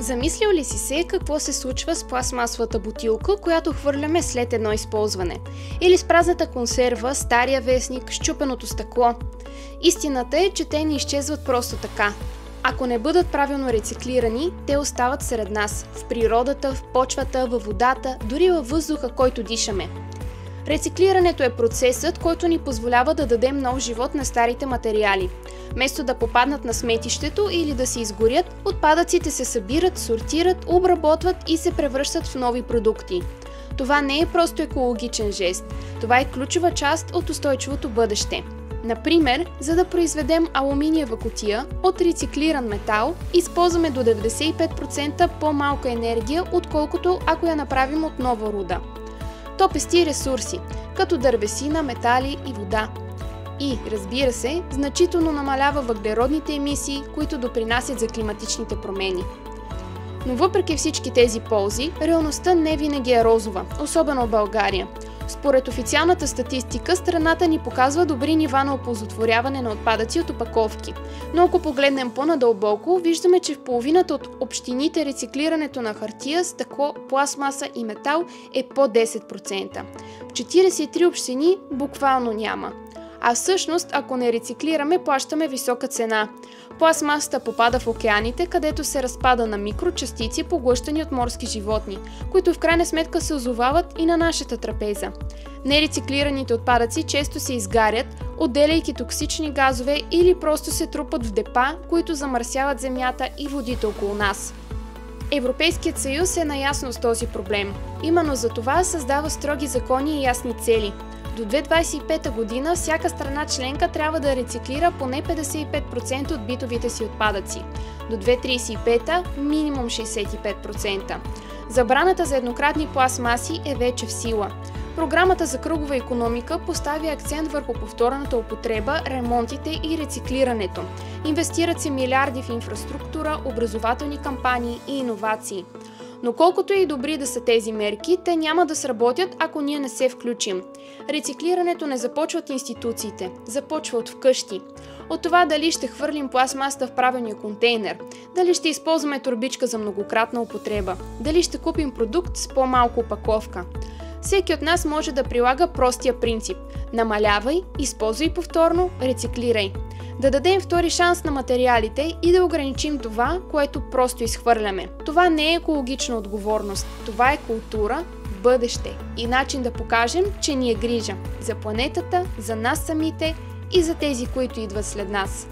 Замислил ли си се какво се случва с пластмасовата бутилка, която хвърляме след едно използване? Или с празната консерва, стария вестник, счупеното стъкло? Истината е, че те не изчезват просто така. Ако не бъдат правилно рециклирани, те остават сред нас, в природата, в почвата, във водата, дори във въздуха, който дишаме. Рециклирането е процесът, който ни позволява да дадем нов живот на старите материали. Вместо да попаднат на сметището или да се изгорят, отпадъците се събират, сортират, обработват и се превръщат в нови продукти. Това не е просто екологичен жест, това е ключова част от устойчивото бъдеще. Например, за да произведем алуминиева кутия от рециклиран метал, използваме до 95% по-малка енергия, отколкото ако я направим от нова руда. То пести ресурси, като дървесина, метали и вода. И, разбира се, значително намалява въглеродните емисии, които допринасят за климатичните промени. Но въпреки всички тези ползи, реалността не винаги е розова, особено в България. Според официалната статистика, страната ни показва добри нива на оползотворяване на отпадъци от опаковки. Но ако погледнем по-надълбоко, виждаме, че в половината от общините рециклирането на хартия, стъкло, пластмаса и метал е по 10%. В 43 общини буквално няма. А всъщност, ако не рециклираме, плащаме висока цена. Пластмасата попада в океаните, където се разпада на микрочастици, поглъщани от морски животни, които в крайна сметка се озовават и на нашата трапеза. Нерециклираните отпадъци често се изгарят, отделяйки токсични газове или просто се трупат в депа, които замърсяват земята и водите около нас. Европейският съюз е наясно с този проблем. Именно за това създава строги закони и ясни цели. До 2025 година всяка страна членка трябва да рециклира поне 55% от битовите си отпадъци. До 2035 минимум 65%. Забраната за еднократни пластмаси е вече в сила. Програмата за кръгова икономика поставя акцент върху повторната употреба, ремонтите и рециклирането. Инвестират се милиарди в инфраструктура, образователни кампании и иновации. Но колкото и добри да са тези мерки, те няма да сработят, ако ние не се включим. Рециклирането не започва от институциите, започва от вкъщи. От това дали ще хвърлим пластмасата в правилния контейнер, дали ще използваме торбичка за многократна употреба, дали ще купим продукт с по-малко опаковка. Всеки от нас може да прилага простия принцип – намалявай, използвай повторно, рециклирай. Да дадем втори шанс на материалите и да ограничим това, което просто изхвърляме. Това не е екологична отговорност, това е култура, бъдеще и начин да покажем, че ни е грижа за планетата, за нас самите и за тези, които идват след нас.